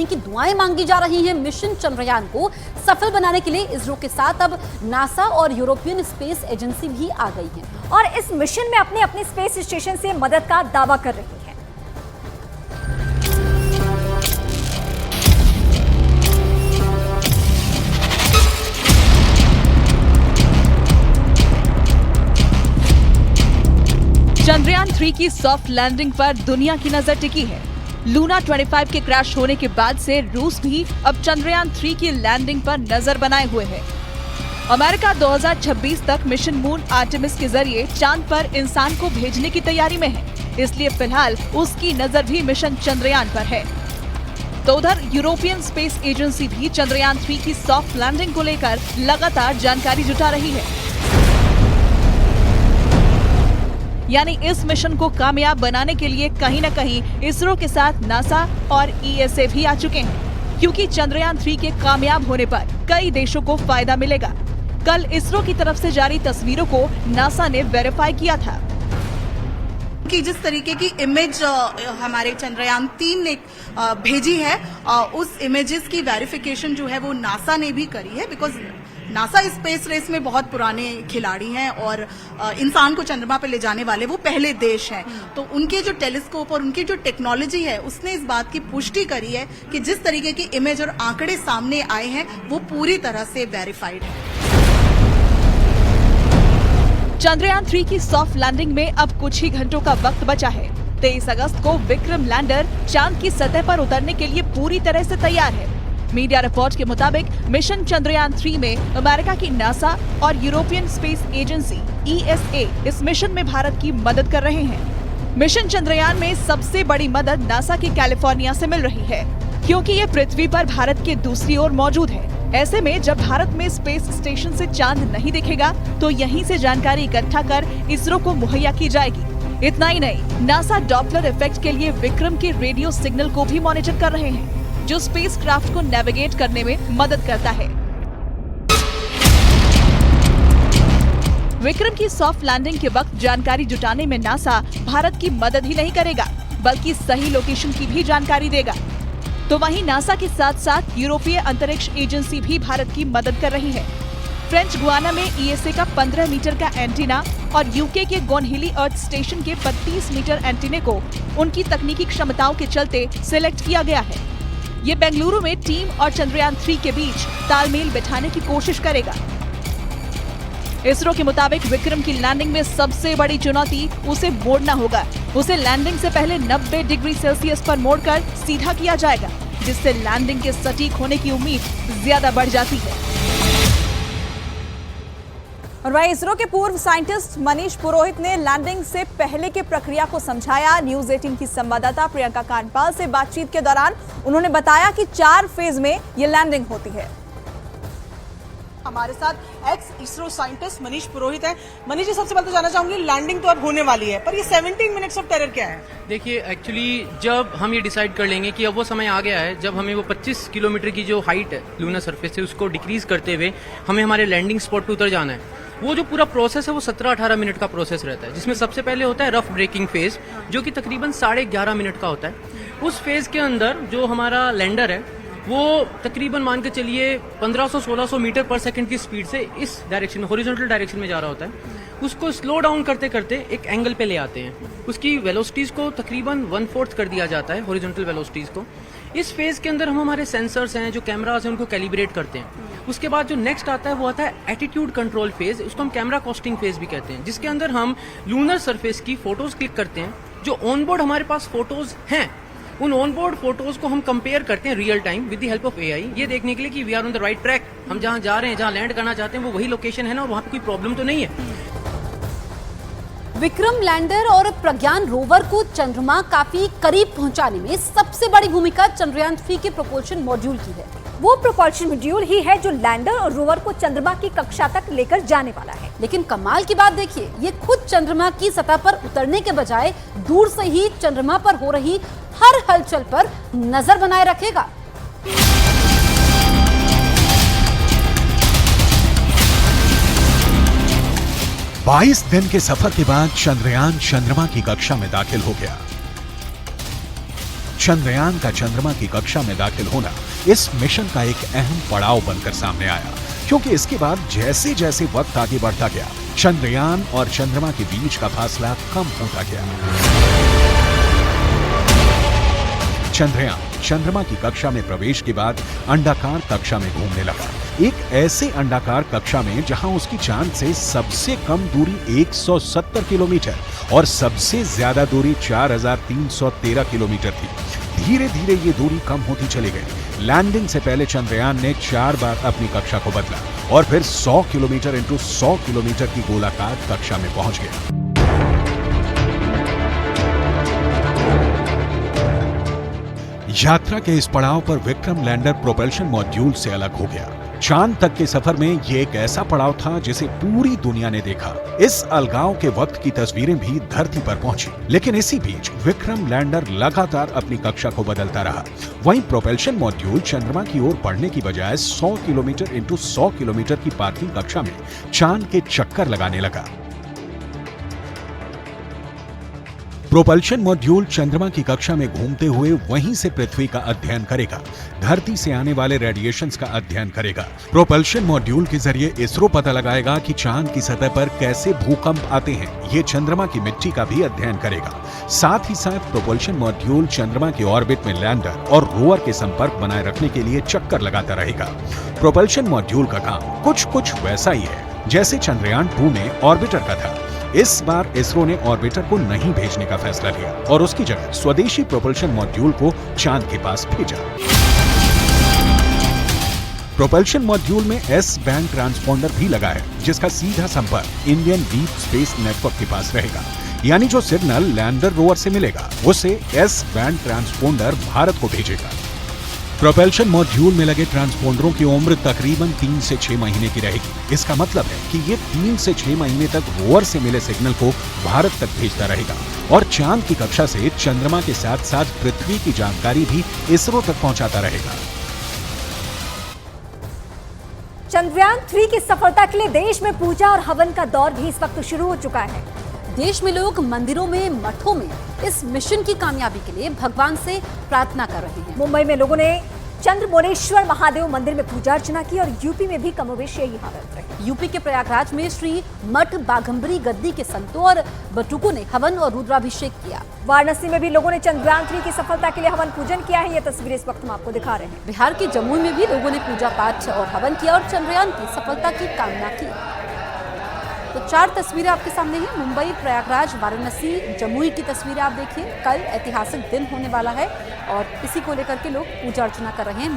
सावधानी की दुआएं मांगी जा रही हैं। मिशन चंद्रयान को सफल बनाने के लिए इसरो के साथ अब नासा और यूरोपियन स्पेस एजेंसी भी आ गई है और इस मिशन में अपने अपने स्पेस स्टेशन से मदद का दावा कर रही है। चंद्रयान 3 की सॉफ्ट लैंडिंग पर दुनिया की नजर टिकी है। लूना 25 के क्रैश होने के बाद से रूस भी अब चंद्रयान 3 की लैंडिंग पर नजर बनाए हुए है। अमेरिका 2026 तक मिशन मून आर्टेमिस के जरिए चांद पर इंसान को भेजने की तैयारी में है, इसलिए फिलहाल उसकी नजर भी मिशन चंद्रयान पर है। तो उधर यूरोपियन स्पेस एजेंसी भी चंद्रयान 3 की सॉफ्ट लैंडिंग को लेकर लगातार जानकारी जुटा रही है। यानी इस मिशन को कामयाब बनाने के लिए कहीं न कहीं इसरो के साथ नासा और ईएसए भी आ चुके हैं, क्योंकि चंद्रयान 3 के कामयाब होने पर कई देशों को फायदा मिलेगा। कल इसरो की तरफ से जारी तस्वीरों को नासा ने वेरीफाई किया था कि जिस तरीके की इमेज हमारे चंद्रयान 3 ने भेजी है, उस इमेजेस की वेरिफिकेशन जो है वो नासा ने भी करी है। बिकॉज नासा स्पेस रेस में बहुत पुराने खिलाड़ी हैं और इंसान को चंद्रमा पर ले जाने वाले वो पहले देश हैं। तो उनके जो टेलीस्कोप और उनकी जो टेक्नोलॉजी है उसने इस बात की पुष्टि करी है कि जिस तरीके की इमेज और आंकड़े सामने आए हैं वो पूरी तरह से वेरीफाइड है। चंद्रयान 3 की सॉफ्ट लैंडिंग में अब कुछ ही घंटों का वक्त बचा है। 23 अगस्त को विक्रम लैंडर चांद की सतह पर उतरने के लिए पूरी तरह से तैयार है। मीडिया रिपोर्ट के मुताबिक मिशन चंद्रयान 3 में अमेरिका की नासा और यूरोपियन स्पेस एजेंसी ईएसए इस मिशन में भारत की मदद कर रहे हैं। मिशन चंद्रयान में सबसे बड़ी मदद नासा के कैलिफोर्निया से मिल रही है, क्योंकि ये पृथ्वी पर भारत के दूसरी ओर मौजूद है। ऐसे में जब भारत में स्पेस स्टेशन से चांद नहीं दिखेगा तो यहीं से जानकारी इकट्ठा कर इसरो को मुहैया की जाएगी। इतना ही नहीं, नासा डॉपलर इफेक्ट के लिए विक्रम के रेडियो सिग्नल को भी मॉनिटर कर रहे हैं, जो स्पेसक्राफ्ट को नेविगेट करने में मदद करता है। विक्रम की सॉफ्ट लैंडिंग के वक्त जानकारी जुटाने में नासा भारत की मदद ही नहीं करेगा, बल्कि सही लोकेशन की भी जानकारी देगा। तो वहीं नासा के साथ साथ यूरोपीय अंतरिक्ष एजेंसी भी भारत की मदद कर रही है। फ्रेंच गुयाना में ईएसए का 15 मीटर का एंटीना और यूके के गोनहिली अर्थ स्टेशन के 32 मीटर एंटीने को उनकी तकनीकी क्षमताओं के चलते सिलेक्ट किया गया है। ये बेंगलुरु में टीम और चंद्रयान 3 के बीच तालमेल बिठाने की कोशिश करेगा। इसरो के मुताबिक विक्रम की लैंडिंग में सबसे बड़ी चुनौती उसे मोड़ना होगा। उसे लैंडिंग से पहले 90 डिग्री सेल्सियस पर मोड़कर सीधा किया जाएगा, जिससे लैंडिंग के सटीक होने की उम्मीद ज्यादा बढ़ जाती है। और वहीं इसरो के पूर्व साइंटिस्ट मनीष पुरोहित ने लैंडिंग से पहले की प्रक्रिया को समझाया। न्यूज 18 की संवाददाता प्रियंका कांडपाल से बातचीत के दौरान उन्होंने बताया कि 4 फेज में ये लैंडिंग होती है। हमारे साथ एक्स इसरो साइंटिस्ट मनीष पुरोहित है। मनीष जी, सबसे पहले तो जानना चाहूंगी, लैंडिंग तो अब होने वाली है, पर ये 17 मिनट्स ऑफ टेरर क्या है? देखिए, एक्चुअली जब हम ये डिसाइड कर लेंगे कि अब वो समय आ गया है जब हमें वो 25 किलोमीटर की जो हाइट है लूना सरफेस से उसको डिक्रीज करते हुए हमें हमारे लैंडिंग स्पॉट पे उतर जाना है। वो जो पूरा प्रोसेस है वो 17-18 मिनट का प्रोसेस रहता है, जिसमें सबसे पहले होता है रफ ब्रेकिंग फेज, जो कि तकरीबन 11.5 मिनट का होता है। उस फेज के अंदर जो हमारा लैंडर है वो तकरीबन मान के चलिए 1500-1600 मीटर पर सेकंड की स्पीड से इस डायरेक्शन में, हॉरिजॉन्टल डायरेक्शन में जा रहा होता है। उसको स्लो डाउन करते करते एक एंगल पे ले आते हैं। उसकी वेलोसिटीज को तकरीबन 1/4 कर दिया जाता है, हॉरिजॉन्टल वेलोसिटीज को। इस फेज के अंदर हम हमारे सेंसर्स हैं, जो कैमरास हैं, उनको कैलिब्रेट करते हैं। उसके बाद जो नेक्स्ट आता है वो आता है एटीट्यूड कंट्रोल फेज, उसको हम कैमरा कॉस्टिंग फेज भी कहते हैं, जिसके अंदर हम लूनर सरफेस की फोटोज क्लिक करते हैं। जो ऑनबोर्ड हमारे पास फोटोज हैं, उन ऑनबोर्ड फोटोज को हम कंपेयर करते हैं real time with the help of AI, ये देखने के लिए कि we are on the right track. हम जहां जा रहे हैं, जहां लैंड करना चाहते हैं, वो वही लोकेशन है ना, और वहां पे कोई प्रॉब्लम तो नहीं है। विक्रम लैंडर और प्रज्ञान रोवर को चंद्रमा काफी करीब पहुंचाने में सबसे बड़ी भूमिका चंद्रयान 3 के प्रोपल्शन मॉड्यूल की है। वो प्रोपल्शन मॉड्यूल ही है जो लैंडर और रोवर को चंद्रमा की कक्षा तक लेकर जाने वाला है। लेकिन कमाल की बात देखिए, ये खुद चंद्रमा की सतह पर उतरने के बजाय दूर से ही चंद्रमा पर हो रही हर हलचल पर नजर बनाए रखेगा। बाईस दिन के सफर के बाद चंद्रयान चंद्रमा की कक्षा में दाखिल हो गया। चंद्रयान का चंद्रमा की कक्षा में दाखिल होना इस मिशन का एक अहम पड़ाव बनकर सामने आया, क्योंकि इसके बाद जैसे जैसे वक्त आगे बढ़ता गया, चंद्रयान और चंद्रमा के बीच का फासला कम होता गया। चंद्रयान चंद्रमा की कक्षा में प्रवेश के बाद अंडाकार कक्षा में घूमने लगा, एक ऐसे अंडाकार कक्षा में जहां उसकी चांद से सबसे कम दूरी 170 किलोमीटर और सबसे ज्यादा दूरी 4313 किलोमीटर थी। धीरे धीरे ये दूरी कम होती चली गई। लैंडिंग से पहले चंद्रयान ने 4 बार अपनी कक्षा को बदला और फिर 100 किलोमीटर इंटू 100 किलोमीटर की गोलाकार कक्षा में पहुंच गया। यात्रा के इस पड़ाव पर विक्रम लैंडर प्रोपल्शन मॉड्यूल से अलग हो गया। चांद तक के सफर में ये एक ऐसा पड़ाव था जिसे पूरी दुनिया ने देखा। इस अलगाव के वक्त की तस्वीरें भी धरती पर पहुंची, लेकिन इसी बीच विक्रम लैंडर लगातार अपनी कक्षा को बदलता रहा। वहीं प्रोपल्शन मॉड्यूल चंद्रमा की ओर बढ़ने की बजाय 100 किलोमीटर इंटू 100 किलोमीटर की पार्किंग कक्षा में चांद के चक्कर लगाने लगा। प्रोपल्शन मॉड्यूल चंद्रमा की कक्षा में घूमते हुए वहीं से पृथ्वी का अध्ययन करेगा, धरती से आने वाले रेडिएशंस का अध्ययन करेगा। प्रोपल्शन मॉड्यूल के जरिए इसरो पता लगाएगा कि चांद की सतह पर कैसे भूकंप आते हैं। ये चंद्रमा की मिट्टी का भी अध्ययन करेगा। साथ ही साथ प्रोपल्शन मॉड्यूल चंद्रमा के ऑर्बिट में लैंडर और रोवर के संपर्क बनाए रखने के लिए चक्कर लगाता रहेगा। प्रोपल्शन मॉड्यूल का काम कुछ वैसा ही है जैसे चंद्रयान 2 में ऑर्बिटर का था। इस बार इसरो ने ऑर्बिटर को नहीं भेजने का फैसला लिया और उसकी जगह स्वदेशी प्रोपल्शन मॉड्यूल को चांद के पास भेजा। प्रोपल्शन मॉड्यूल में एस बैंड ट्रांसपोंडर भी लगा है, जिसका सीधा संपर्क इंडियन डीप स्पेस नेटवर्क के पास रहेगा। यानी जो सिग्नल लैंडर रोवर से मिलेगा, उसे एस बैंड ट्रांसपोंडर भारत को भेजेगा। प्रोपल्शन मॉड्यूल में लगे ट्रांसपोंडरों की उम्र तकरीबन 3 से 6 महीने की रहेगी। इसका मतलब है कि ये 3 से 6 महीने तक रोवर से मिले सिग्नल को भारत तक भेजता रहेगा और चांद की कक्षा से चंद्रमा के साथ साथ पृथ्वी की जानकारी भी इसरो तक पहुंचाता रहेगा। चंद्रयान 3 की सफलता के लिए देश में पूजा और हवन का दौर भी इस वक्त शुरू हो चुका है। देश में लोग मंदिरों में, मठों में इस मिशन की कामयाबी के लिए भगवान से प्रार्थना कर रहे हैं। मुंबई में लोगों ने चंद्रमौलेश्वर महादेव मंदिर में पूजा अर्चना की और यूपी में भी कमोवेश यही हालत रही। यूपी के प्रयागराज में श्री मठ बाघंबरी गद्दी के संतों और बटुकों ने हवन और रुद्राभिषेक किया। वाराणसी में भी लोगों ने चंद्रयान 3 की सफलता के लिए हवन पूजन किया है। ये तस्वीरें इस वक्त हम आपको दिखा रहे हैं। बिहार के जमुई में भी लोगों ने पूजा पाठ और हवन किया और चंद्रयान की सफलता की कामना की। तो 4 तस्वीरें आपके सामने हैं। मुंबई, प्रयागराज, वाराणसी, जमुई की तस्वीरें आप देखिए। कल ऐतिहासिक दिन होने वाला है और इसी को लेकर के लोग पूजा अर्चना कर रहे हैं।